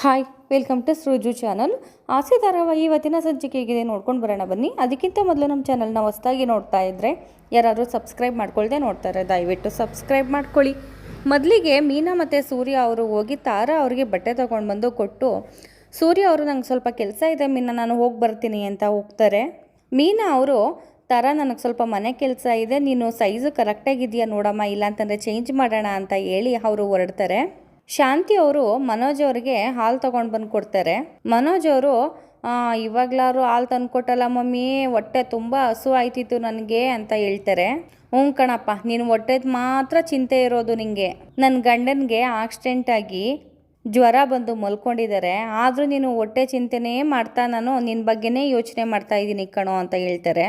Hi, welcome to Sruju channel. Aase ಧಾರಾವಾಹಿ ಇವತ್ತಿನ ಸಂಚಿಕೆಗಿದೆ, ನೋಡ್ಕೊಂಡು ಬರೋಣ ಬನ್ನಿ. ಅದಕ್ಕಿಂತ ಮೊದಲು ನಮ್ಮ ಚಾನಲ್ನ ಹೊಸದಾಗಿ ನೋಡ್ತಾ ಇದ್ದರೆ ಯಾರಾದರೂ ಸಬ್ಸ್ಕ್ರೈಬ್ ಮಾಡ್ಕೊಳ್ದೆ ನೋಡ್ತಾರೆ, ದಯವಿಟ್ಟು ಸಬ್ಸ್ಕ್ರೈಬ್ ಮಾಡ್ಕೊಳ್ಳಿ. ಮೊದಲಿಗೆ ಮೀನಾ ಮತ್ತು ಸೂರ್ಯ ಅವರು ಹೋಗಿ ತಾರಾ ಅವರಿಗೆ ಬಟ್ಟೆ ತೊಗೊಂಡು ಬಂದು ಕೊಟ್ಟು, ಸೂರ್ಯ ಅವರು ನಂಗೆ ಸ್ವಲ್ಪ ಕೆಲಸ ಇದೆ ಮೀನಾ, ನಾನು ಹೋಗಿ ಬರ್ತೀನಿ ಅಂತ ಹೋಗ್ತಾರೆ. ಮೀನಾ ಅವರು ತಾರಾ ನನಗೆ ಸ್ವಲ್ಪ ಮನೆ ಕೆಲಸ ಇದೆ, ನೀನು ಸೈಜು ಕರೆಕ್ಟಾಗಿದೆಯಾ ನೋಡಮ್ಮ, ಇಲ್ಲಾಂತಂದರೆ ಚೇಂಜ್ ಮಾಡೋಣ ಅಂತ ಹೇಳಿ ಅವರು ಹೊರಡ್ತಾರೆ. ಶಾಂತಿ ಅವರು ಮನೋಜ್ ಅವರಿಗೆ ಹಾಲು ತೊಗೊಂಡು ಬಂದು ಕೊಡ್ತಾರೆ. ಮನೋಜ್ ಅವರು ಇವಾಗಲಾರು ಹಾಲು ತಂದು ಕೊಟ್ಟಲ್ಲ ಮಮ್ಮಿ, ಹೊಟ್ಟೆ ತುಂಬ ಹಸು ಆಯ್ತಿತ್ತು ನನಗೆ ಅಂತ ಹೇಳ್ತಾರೆ. ಹ್ಞೂ ಕಣಪ್ಪ, ನೀನು ಹೊಟ್ಟೆದು ಮಾತ್ರ ಚಿಂತೆ ಇರೋದು ನಿನಗೆ. ನನ್ನ ಗಂಡನಿಗೆ ಆಕ್ಸಿಡೆಂಟಾಗಿ ಜ್ವರ ಬಂದು ಮಲ್ಕೊಂಡಿದ್ದಾರೆ, ಆದರೂ ನೀನು ಹೊಟ್ಟೆ ಚಿಂತೆನೇ ಮಾಡ್ತಾ ನಾನು ನಿನ್ನ ಬಗ್ಗೆನೇ ಯೋಚನೆ ಮಾಡ್ತಾ ಇದ್ದೀನಿ ಕಣೋ ಅಂತ ಹೇಳ್ತಾರೆ.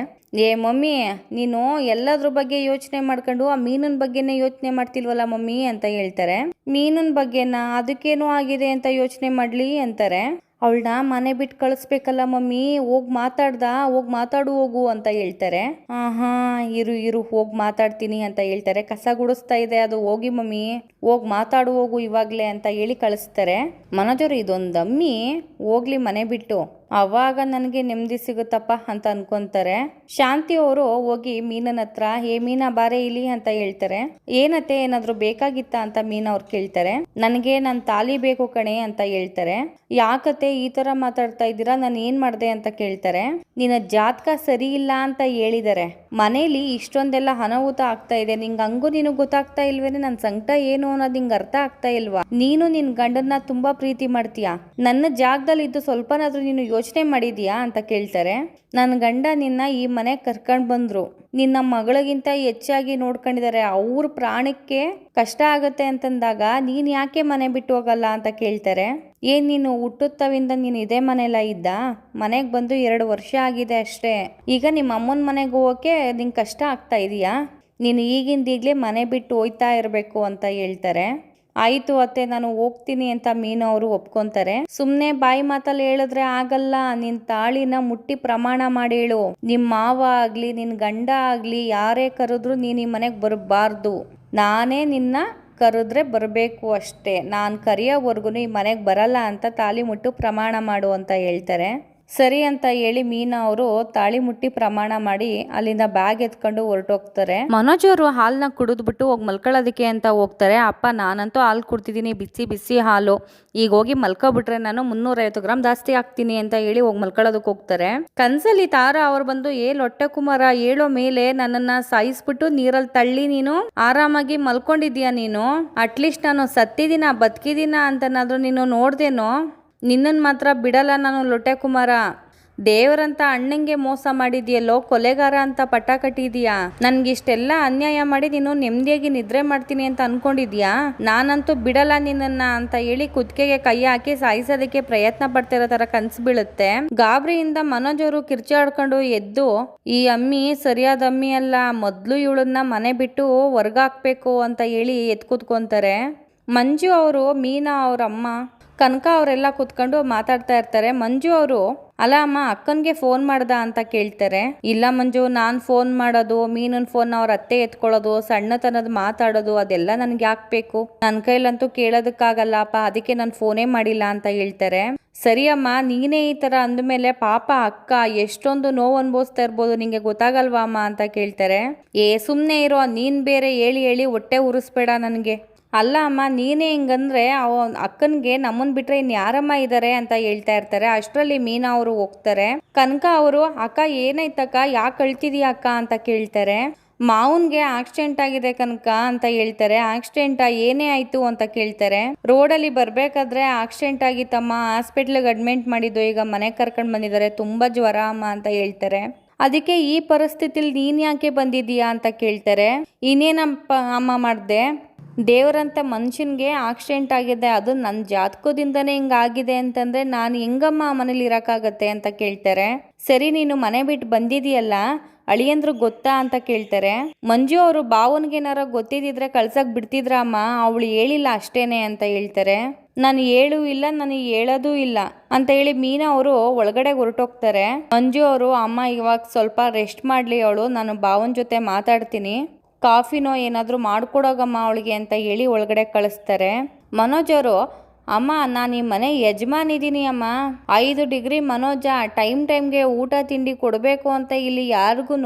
ಏ ಮಮ್ಮಿ, ನೀನು ಎಲ್ಲದ್ರ ಬಗ್ಗೆ ಯೋಚನೆ ಮಾಡ್ಕೊಂಡು ಆ ಮೀನಿನ ಬಗ್ಗೆನೇ ಯೋಚನೆ ಮಾಡ್ತಿಲ್ವಲ್ಲ ಮಮ್ಮಿ ಅಂತ ಹೇಳ್ತಾರೆ. ಮೀನಿನ ಬಗ್ಗೆನಾ, ಅದಕ್ಕೇನೋ ಆಗಿದೆ ಅಂತ ಯೋಚನೆ ಮಾಡಲಿ ಅಂತಾರೆ. ಅವಳನ್ನ ಮನೆ ಬಿಟ್ಟು ಕಳಿಸ್ಬೇಕಲ್ಲ ಮಮ್ಮಿ, ಹೋಗಿ ಮಾತಾಡು ಹೋಗು ಅಂತ ಹೇಳ್ತಾರೆ. ಇರು ಹೋಗಿ ಮಾತಾಡ್ತೀನಿ ಅಂತ ಹೇಳ್ತಾರೆ. ಕಸ ಗುಡಿಸ್ತಾ ಇದೆ ಅದು, ಹೋಗಿ ಮಮ್ಮಿ ಹೋಗಿ ಮಾತಾಡು ಹೋಗು ಇವಾಗಲೇ ಅಂತ ಹೇಳಿ ಕಳಿಸ್ತಾರೆ. ಮನೋಜರು ಇದೊಂದು ಅಮ್ಮಿ ಹೋಗ್ಲಿ ಮನೆ ಬಿಟ್ಟು, ಅವಾಗ ನನಗೆ ನೆಮ್ಮದಿ ಸಿಗುತ್ತಪ್ಪ ಅಂತ ಅನ್ಕೊಂತಾರೆ. ಶಾಂತಿ ಅವರು ಹೋಗಿ ಮೀನನ ಹತ್ರ, ಏ ಮೀನಾ ಬಾರೆ ಇಲ್ಲಿ ಅಂತ ಹೇಳ್ತಾರೆ. ಏನತ್ತೆ, ಏನಾದ್ರು ಬೇಕಾಗಿತ್ತಾ ಅಂತ ಮೀನಾ ಅವ್ರು ಕೇಳ್ತಾರೆ. ನನಗೆ ನನ್ನ ತಾಲಿ ಬೇಕು ಕಣೆ ಅಂತ ಹೇಳ್ತಾರೆ. ಯಾಕತ್ತೆ ಈ ತರ ಮಾತಾಡ್ತಾ ಇದ್ದೀರಾ, ನಾನು ಏನ್ ಮಾಡ್ದೆ ಅಂತ ಕೇಳ್ತಾರೆ. ನಿನ್ನ ಜಾತಕ ಸರಿ ಇಲ್ಲ ಅಂತ ಹೇಳಿದ್ದಾರೆ, ಮನೇಲಿ ಇಷ್ಟೊಂದೆಲ್ಲ ಅನಾಹುತ ಆಗ್ತಾ ಇದೆ, ನಿಂಗೆ ಹಂಗೂ ನಿನಗೆ ಗೊತ್ತಾಗ್ತಾ ಇಲ್ವೇನೆ ನನ್ನ ಸಂಕಟ ಏನು ಅನ್ನೋದು ನಿಂಗೆ ಅರ್ಥ ಆಗ್ತಾ ಇಲ್ವಾ? ನೀನು ನಿನ್ ಗಂಡನ್ನ ತುಂಬಾ ಪ್ರೀತಿ ಮಾಡ್ತೀಯಾ, ನನ್ನ ಜಾಗದಲ್ಲಿ ಇದ್ದು ಸ್ವಲ್ಪನಾದ್ರೂ ನೀನು ಯೋಚನೆ ಮಾಡಿದ್ಯಾ ಅಂತ ಕೇಳ್ತಾರೆ. ನನ್ನ ಗಂಡ ನಿನ್ನ ಈ ಮನೆಗೆ ಕರ್ಕೊಂಡು ಬಂದ್ರು, ನಿನ್ನ ಮಗಳಿಗಿಂತ ಹೆಚ್ಚಾಗಿ ನೋಡ್ಕೊಂಡಿದ್ದಾರೆ, ಅವ್ರ ಪ್ರಾಣಕ್ಕೆ ಕಷ್ಟ ಆಗತ್ತೆ ಅಂತಂದಾಗ ನೀನ್ ಯಾಕೆ ಮನೆ ಬಿಟ್ಟು ಹೋಗಲ್ಲ ಅಂತ ಕೇಳ್ತಾರೆ. ಏನ್ ನೀನು ಹುಟ್ಟುತ್ತವಿಂದ ನೀನು ಇದೇ ಮನೆಯಲ್ಲ ಇದ್ದ, ಮನೆಗೆ ಬಂದು 2 ವರ್ಷ ಆಗಿದೆ ಅಷ್ಟೇ, ಈಗ ನಿಮ್ಮ ಅಮ್ಮನ ಮನೆಗೆ ಹೋಗೋಕೆ ನಿಂಗೆ ಕಷ್ಟ ಆಗ್ತಾ ಇದೆಯಾ, ನೀನು ಈಗಿಂದೀಗ್ಲೇ ಮನೆ ಬಿಟ್ಟು ಹೋಯ್ತಾ ಇರಬೇಕು ಅಂತ ಹೇಳ್ತಾರೆ. ಆಯಿತು ಅತ್ತೆ, ನಾನು ಹೋಗ್ತೀನಿ ಅಂತ ಮೀನು ಅವರು ಒಪ್ಕೊಂತಾರೆ. ಸುಮ್ಮನೆ ಬಾಯಿ ಮಾತಲ್ಲಿ ಹೇಳಿದ್ರೆ ಆಗಲ್ಲ, ನಿನ್ನ ತಾಳಿನ ಮುಟ್ಟಿ ಪ್ರಮಾಣ ಮಾಡಿ ಹೇಳು, ನಿಮ್ಮ ಮಾವ ಆಗಲಿ ನಿನ್ನ ಗಂಡ ಆಗಲಿ ಯಾರೇ ಕರೆದ್ರು ನೀನು ಈ ಮನೆಗೆ ಬರಬಾರ್ದು, ನಾನೇ ನಿನ್ನ ಕರೆದ್ರೆ ಬರಬೇಕು ಅಷ್ಟೇ, ನಾನು ಕರೆಯೋವರೆಗೂ ಈ ಮನೆಗೆ ಬರಲ್ಲ ಅಂತ ತಾಳಿ ಮುಟ್ಟು ಪ್ರಮಾಣ ಮಾಡು ಅಂತ ಹೇಳ್ತಾರೆ. ಸರಿ ಅಂತ ಹೇಳಿ ಮೀನಾ ಅವರು ತಾಳಿ ಮುಟ್ಟಿ ಪ್ರಮಾಣ ಮಾಡಿ ಅಲ್ಲಿಂದ ಬ್ಯಾಗ್ ಎತ್ಕೊಂಡು ಹೊರಟೋಗ್ತಾರೆ. ಮನೋಜ್ ಅವರು ಹಾಲನ್ನ ಕುಡಿದ್ಬಿಟ್ಟು ಹೋಗಿ ಮಲ್ಕೊಳ್ಳೋದಕ್ಕೆ ಅಂತ ಹೋಗ್ತಾರೆ. ಅಪ್ಪ, ನಾನಂತೂ ಹಾಲು ಕುಡ್ತಿದ್ದೀನಿ, ಬಿಸಿ ಬಿಸಿ ಹಾಲು, ಈಗ ಹೋಗಿ ಮಲ್ಕೊಬಿಟ್ರೆ ನಾನು 350 ಗ್ರಾಮ್ ಜಾಸ್ತಿ ಆಗ್ತೀನಿ ಅಂತ ಹೇಳಿ ಹೋಗಿ ಮಲ್ಕೊಳ್ಳೋದಕ್ಕೆ ಹೋಗ್ತಾರೆ. ಕನ್ಸಲ್ಲಿ ತಾರಾ ಅವ್ರು ಬಂದು, ಹೊಟ್ಟೆ ಕುಮಾರ ಹೇಳೋ ಮೇಲೆ ನನ್ನನ್ನ ಸಾಯಿಸ್ಬಿಟ್ಟು ನೀರಲ್ಲಿ ತಳ್ಳಿ ನೀನು ಆರಾಮಾಗಿ ಮಲ್ಕೊಂಡಿದ್ಯಾ, ನೀನು ಅಟ್ಲೀಸ್ಟ್ ನಾನು ಸತ್ತಿದ್ದೀನ ಬದುಕಿದ್ದೀನ ಅಂತನಾದ್ರೂ ನೀನು ನೋಡ್ದೇನೋ, ನಿನ್ನನ್ನು ಮಾತ್ರ ಬಿಡಲ್ಲ ನಾನು ಲೊಟ್ಟೆ ಕುಮಾರ, ದೇವರಂತ ಅಣ್ಣಂಗೆ ಮೋಸ ಮಾಡಿದ್ಯಲ್ಲೋ, ಕೊಲೆಗಾರ ಅಂತ ಪಟ್ಟ ಕಟ್ಟಿದ್ಯಾ, ನನ್ಗಿಷ್ಟೆಲ್ಲ ಅನ್ಯಾಯ ಮಾಡಿ ನೀನು ನೆಮ್ಮದಿಯಾಗಿ ನಿದ್ರೆ ಮಾಡ್ತೀನಿ ಅಂತ ಅನ್ಕೊಂಡಿದ್ಯಾ, ನಾನಂತೂ ಬಿಡಲ್ಲ ನಿನ್ನನ್ನ ಅಂತ ಹೇಳಿ ಕುತ್ತಿಗೆಗೆ ಕೈ ಹಾಕಿ ಸಾಯಿಸೋದಕ್ಕೆ ಪ್ರಯತ್ನ ಪಡ್ತಿರೋ ತರ ಕನ್ಸು ಬೀಳುತ್ತೆ. ಗಾಬರಿಯಿಂದ ಮನೋಜ್ ಅವರು ಕಿರ್ಚಾಡ್ಕೊಂಡು ಎದ್ದು, ಈ ಅಮ್ಮಿ ಸರಿಯಾದ ಅಮ್ಮಿ ಅಲ್ಲ, ಮೊದ್ಲು ಇವಳನ್ನ ಮನೆ ಬಿಟ್ಟು ಹೊರ್ಗಾಕ್ಬೇಕು ಅಂತ ಹೇಳಿ ಎದ್ದು ಕೂತ್ಕೊಂತಾರೆ. ಮಂಜು ಅವರು, ಮೀನಾ ಅವ್ರ ಅಮ್ಮ, ಕನಕ ಅವರೆಲ್ಲ ಕೂತ್ಕೊಂಡು ಮಾತಾಡ್ತಾ ಇರ್ತಾರೆ. ಮಂಜು ಅವರು, ಅಲ್ಲ ಅಮ್ಮ, ಅಕ್ಕನ್ಗೆ ಫೋನ್ ಮಾಡ್ದ ಅಂತ ಕೇಳ್ತಾರೆ. ಇಲ್ಲ ಮಂಜು, ನಾನು ಫೋನ್ ಮಾಡೋದು, ಮೀನನ್ ಫೋನ್ ಅವ್ರ ಅತ್ತೆ ಎತ್ಕೊಳ್ಳೋದು, ಸಣ್ಣತನದ ಮಾತಾಡೋದು ಅದೆಲ್ಲ ನನ್ಗೆ ಯಾಕಬೇಕು, ನನ್ನ ಕೈಲಂತೂ ಕೇಳೋದಕ್ಕಾಗಲ್ಲಪ್ಪ, ಅದಕ್ಕೆ ನಾನು ಫೋನೇ ಮಾಡಿಲ್ಲ ಅಂತ ಹೇಳ್ತಾರೆ. ಸರಿ ಅಮ್ಮ, ನೀನೇ ಈ ಥರ ಅಂದಮೇಲೆ ಪಾಪ ಅಕ್ಕ ಎಷ್ಟೊಂದು ನೋವು ಅನುಭವಿಸ್ತಾ ಇರ್ಬೋದು, ನಿಂಗೆ ಗೊತ್ತಾಗಲ್ವಾ ಅಮ್ಮ ಅಂತ ಕೇಳ್ತಾರೆ. ಸುಮ್ಮನೆ ಇರೋ, ನೀನು ಬೇರೆ ಹೇಳಿ ಹೇಳಿ ಹೊಟ್ಟೆ ಉರಿಸ್ಬೇಡ ನನಗೆ. ಅಲ್ಲ ಅಮ್ಮ, ನೀನೇ ಹಿಂಗಂದ್ರೆ ಅಕ್ಕನಿಗೆ ನಮ್ಮನ್ ಬಿಟ್ರೆ ಇನ್ ಯಾರಮ್ಮ ಇದ್ದಾರೆ ಅಂತ ಹೇಳ್ತಾ ಇರ್ತಾರೆ. ಅಷ್ಟರಲ್ಲಿ ಮೀನಾ ಅವರು ಹೋಗ್ತಾರೆ. ಕನಕ ಅವರು, ಅಕ್ಕ ಏನಾಯ್ತಕ್ಕ, ಯಾಕೆ ಅಳ್ತಿದೀಯ ಅಕ್ಕ ಅಂತ ಕೇಳ್ತಾರೆ. ಮಾವನ್ಗೆ ಆಕ್ಸಿಡೆಂಟ್ ಆಗಿದೆ ಕನಕ ಅಂತ ಹೇಳ್ತಾರೆ. ಆಕ್ಸಿಡೆಂಟಾ, ಏನೇ ಆಯ್ತು ಅಂತ ಕೇಳ್ತಾರೆ. ರೋಡಲ್ಲಿ ಬರ್ಬೇಕಾದ್ರೆ ಆಕ್ಸಿಡೆಂಟ್ ಆಗಿತ್ತಮ್ಮ, ಹಾಸ್ಪಿಟ್ಲಿಗೆ ಅಡ್ಮಿಟ್ ಮಾಡಿದ್ದು, ಈಗ ಮನೆಗೆ ಕರ್ಕೊಂಡು ಬಂದಿದ್ದಾರೆ, ತುಂಬಾ ಜ್ವರ ಅಮ್ಮ ಅಂತ ಹೇಳ್ತಾರೆ. ಅದಕ್ಕೆ ಈ ಪರಿಸ್ಥಿತಿಲಿ ನೀನ್ ಯಾಕೆ ಬಂದಿದೀಯಾ ಅಂತ ಕೇಳ್ತಾರೆ. ಇನ್ನೇನಪ್ಪ ಅಮ್ಮ ಮಾಡ್ದೆ, ದೇವರಂತ ಮನುಷ್ಯನ್ಗೆ ಆಕ್ಸಿಡೆಂಟ್ ಆಗಿದೆ, ಅದು ನನ್ನ ಜಾತಕದಿಂದನೇ ಹಿಂಗಾಗಿದೆ ಅಂತಂದ್ರೆ ನಾನು ಹೆಂಗಮ್ಮ ಮನೇಲಿ ಇರೋಕ್ಕಾಗತ್ತೆ ಅಂತ ಕೇಳ್ತಾರೆ. ಸರಿ, ನೀನು ಮನೆ ಬಿಟ್ಟು ಬಂದಿದೀಯಲ್ಲ, ಅಳಿಯಂದ್ರು ಗೊತ್ತಾ ಅಂತ ಕೇಳ್ತಾರೆ. ಮಂಜು ಅವರು, ಬಾವನ್ಗೇನಾರ ಗೊತ್ತಿದ್ರೆ ಕಳ್ಸಕ್ ಬಿಡ್ತಿದ್ರ ಅಮ್ಮ, ಅವಳು ಹೇಳಿಲ್ಲ ಅಷ್ಟೇನೆ ಅಂತ ಹೇಳ್ತಾರೆ. ನಾನು ಹೇಳೂ ಇಲ್ಲ, ನನಗೆ ಹೇಳೋದೂ ಇಲ್ಲ ಅಂತ ಹೇಳಿ ಮೀನಾ ಅವರು ಒಳಗಡೆ ಹೊರಟೋಗ್ತಾರೆ. ಮಂಜು ಅವರು, ಅಮ್ಮ ಇವಾಗ ಸ್ವಲ್ಪ ರೆಸ್ಟ್ ಮಾಡ್ಲಿ ಅವಳು, ನಾನು ಬಾವನ್ ಜೊತೆ ಮಾತಾಡ್ತೀನಿ, ಕಾಫಿನೋ ಏನಾದರೂ ಮಾಡ್ಕೊಡೋಗಮ್ಮ ಅವಳಿಗೆ ಅಂತ ಹೇಳಿ ಒಳಗಡೆ ಕಳಿಸ್ತಾರೆ. ಮನೋಜ್ ಅವರು, ಅಮ್ಮ ನಾನು ಈ ಮನೆ ಯಜಮಾನಿದ್ದೀನಿ ಅಮ್ಮ. 5 ಡಿಗ್ರಿ ಮನೋಜ, ಟೈಮ್ಗೆ ಊಟ ತಿಂಡಿ ಕೊಡಬೇಕು ಅಂತ ಇಲ್ಲಿ ಯಾರಿಗೂ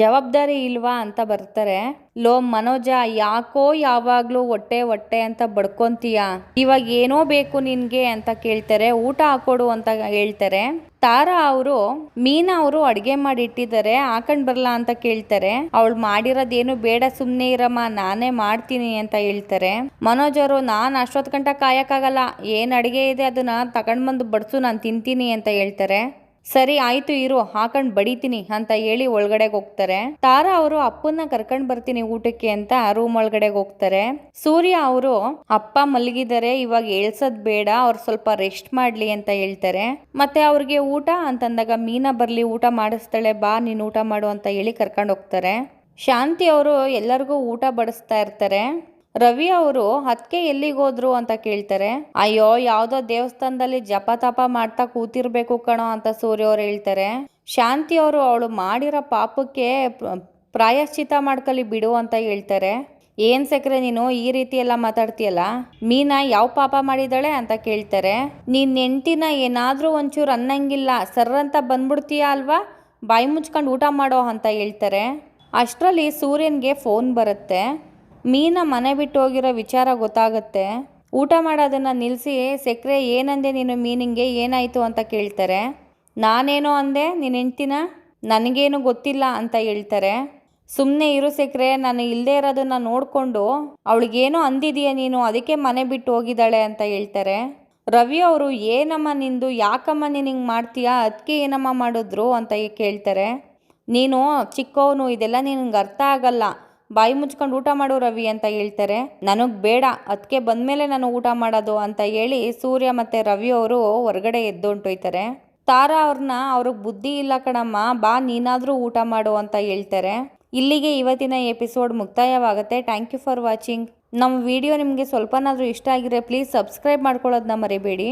ಜವಾಬ್ದಾರಿ ಇಲ್ವಾ ಅಂತ ಬರ್ತಾರೆ. ಲೋ ಮನೋಜ, ಯಾಕೋ ಯಾವಾಗ್ಲೂ ಹೊಟ್ಟೆ ಅಂತ ಬಡ್ಕೊಂತೀಯ? ಇವಾಗ ಏನೋ ಬೇಕು ನಿನ್ಗೆ ಅಂತ ಕೇಳ್ತಾರೆ. ಊಟ ಹಾಕೊಡು ಅಂತ ಹೇಳ್ತಾರೆ. ತಾರಾ ಅವರು ಮೀನಾ ಅವರು ಅಡ್ಗೆ ಮಾಡಿ ಇಟ್ಟಿದ್ದಾರೆ, ಹಾಕೊಂಡ್ ಬರ್ಲಾ ಅಂತ ಕೇಳ್ತಾರೆ. ಅವಳು ಮಾಡಿರೋದೇನು ಬೇಡ, ಸುಮ್ನೆ ಇರಮ್ಮ, ನಾನೇ ಮಾಡ್ತೀನಿ ಅಂತ ಹೇಳ್ತಾರೆ. ಮನೋಜ್ ಅವರು, ನಾನ್ ಅಷ್ಟೊತ್ ಗಂಟ ಕಾಯಕ್ಕಾಗಲ್ಲ, ಏನ್ ಅಡಿಗೆ ಇದೆ ಅದನ್ನ ತಗೊಂಡ್ ಬಂದು ಬಡ್ಸು, ನಾನು ತಿಂತೀನಿ ಅಂತ ಹೇಳ್ತಾರೆ. ಸರಿ ಆಯ್ತು ಇರು, ಹಾಕೊಂಡ್ ಬಡಿತೀನಿ ಅಂತ ಹೇಳಿ ಒಳಗಡೆಗೆ ಹೋಗ್ತಾರೆ. ತಾರಾ ಅವರು ಅಪ್ಪನ್ನ ಕರ್ಕೊಂಡ್ ಬರ್ತೀನಿ ಊಟಕ್ಕೆ ಅಂತ ರೂಮ್ ಒಳಗಡೆಗೆ ಹೋಗ್ತಾರೆ. ಸೂರ್ಯ ಅವರು ಅಪ್ಪ ಮಲಗಿದ್ದಾರೆ, ಇವಾಗ ಏಳ್ಸದ್ ಬೇಡ, ಅವ್ರು ಸ್ವಲ್ಪ ರೆಸ್ಟ್ ಮಾಡ್ಲಿ ಅಂತ ಹೇಳ್ತಾರೆ. ಮತ್ತೆ ಅವ್ರಿಗೆ ಊಟ ಅಂತಂದಾಗ ಮೀನಾ ಬರ್ಲಿ, ಊಟ ಮಾಡಿಸ್ತಾಳೆ, ಬಾ ನೀನ್ ಊಟ ಮಾಡು ಅಂತ ಹೇಳಿ ಕರ್ಕೊಂಡು ಹೋಗ್ತಾರೆ. ಶಾಂತಿ ಅವರು ಎಲ್ಲರಿಗೂ ಊಟ ಬಡಿಸ್ತಾ ಇರ್ತಾರೆ. ರವಿ ಅವರು ಅದಕ್ಕೆ ಎಲ್ಲಿಗೆ ಹೋದ್ರು ಅಂತ ಕೇಳ್ತಾರೆ. ಅಯ್ಯೋ ಯಾವ್ದೋ ದೇವಸ್ಥಾನದಲ್ಲಿ ಜಪ ತಪ ಮಾಡ್ತಾ ಕೂತಿರ್ಬೇಕು ಕಣೋ ಅಂತ ಸೂರ್ಯ ಅವ್ರು ಹೇಳ್ತಾರೆ. ಶಾಂತಿ ಅವರು ಅವಳು ಮಾಡಿರೋ ಪಾಪಕ್ಕೆ ಪ್ರಾಯಶ್ಚಿತ ಮಾಡ್ಕೊಳ್ಳಿ ಬಿಡು ಅಂತ ಹೇಳ್ತಾರೆ. ಏನ್ ಸಕ್ರೆ ನೀನು ಈ ರೀತಿ ಎಲ್ಲ ಮಾತಾಡ್ತೀಯಲ್ಲ, ಮೀನಾ ಯಾವ ಪಾಪ ಮಾಡಿದಾಳೆ ಅಂತ ಕೇಳ್ತಾರೆ. ನೀನ್ ಹೆಂಡ್ತಿನ ಏನಾದ್ರೂ ಒಂಚೂರು ಅನ್ನಂಗಿಲ್ಲ, ಸರ್ರಂತ ಬಂದ್ಬಿಡ್ತೀಯ ಅಲ್ವಾ, ಬಾಯಿ ಮುಚ್ಕೊಂಡು ಊಟ ಮಾಡೋ ಅಂತ ಹೇಳ್ತಾರೆ. ಅಷ್ಟರಲ್ಲಿ ಸೂರ್ಯನ್ಗೆ ಫೋನ್ ಬರುತ್ತೆ. ಮೀನಾ ಮನೆ ಬಿಟ್ಟು ಹೋಗಿರೋ ವಿಚಾರ ಗೊತ್ತಾಗುತ್ತೆ. ಊಟ ಮಾಡೋದನ್ನ ನಿಲ್ಲಿಸಿ, ಸೆಕ್ರೆ ಏನಂದೆ ನೀನು ಮೀನಿಂಗೆ, ಏನಾಯಿತು ಅಂತ ಕೇಳ್ತಾರೆ. ನಾನೇನೋ ಅಂದೆ ನಿನ್ನ ಹೆಂಡ್ತಿನ, ನನಗೇನು ಗೊತ್ತಿಲ್ಲ ಅಂತ ಹೇಳ್ತಾರೆ. ಸುಮ್ಮನೆ ಇರು ಸೆಕ್ರೆ, ನಾನು ಇಲ್ಲದೆ ಇರೋದನ್ನ ನೋಡಿಕೊಂಡು ಅವಳಿಗೇನೋ ಅಂದಿದೀಯ ನೀನು, ಅದಕ್ಕೆ ಮನೆ ಬಿಟ್ಟು ಹೋಗಿದ್ದಾಳೆ ಅಂತ ಹೇಳ್ತಾರೆ. ರವಿ ಅವರು, ಏನಮ್ಮ ನಿಂದು, ಯಾಕಮ್ಮ ನೀನು ಹಿಂಗೆ ಮಾಡ್ತೀಯಾ, ಅದಕ್ಕೆ ಏನಮ್ಮ ಮಾಡಿದ್ರು ಅಂತ ಕೇಳ್ತಾರೆ. ನೀನು ಚಿಕ್ಕವನು, ಇದೆಲ್ಲ ನಿನಗೆ ಅರ್ಥ ಆಗಲ್ಲ, ಬಾಯಿ ಮುಚ್ಕೊಂಡು ಊಟ ಮಾಡು ರವಿ ಅಂತ ಹೇಳ್ತಾರೆ. ನನಗೆ ಬೇಡ, ಅದಕ್ಕೆ ಬಂದಮೇಲೆ ನಾನು ಊಟ ಮಾಡೋದು ಅಂತ ಹೇಳಿ ಸೂರ್ಯ ಮತ್ತು ರವಿ ಅವರು ಹೊರಗಡೆ ಎದ್ದೊಂಟೋಯ್ತಾರೆ. ತಾರಾ ಅವ್ರನ್ನ, ಅವ್ರಿಗೆ ಬುದ್ಧಿ ಇಲ್ಲ ಕಣಮ್ಮ, ಬಾ ನೀನಾದರೂ ಊಟ ಮಾಡು ಅಂತ ಹೇಳ್ತಾರೆ. ಇಲ್ಲಿಗೆ ಇವತ್ತಿನ ಎಪಿಸೋಡ್ ಮುಕ್ತಾಯವಾಗುತ್ತೆ. Thank you for watching. ನಮ್ಮ ವಿಡಿಯೋ ನಿಮಗೆ ಸ್ವಲ್ಪನಾದರೂ ಇಷ್ಟ ಆಗಿದ್ರೆ ಪ್ಲೀಸ್ ಸಬ್ಸ್ಕ್ರೈಬ್ ಮಾಡ್ಕೊಳ್ಳೋದನ್ನ ಮರಿಬೇಡಿ.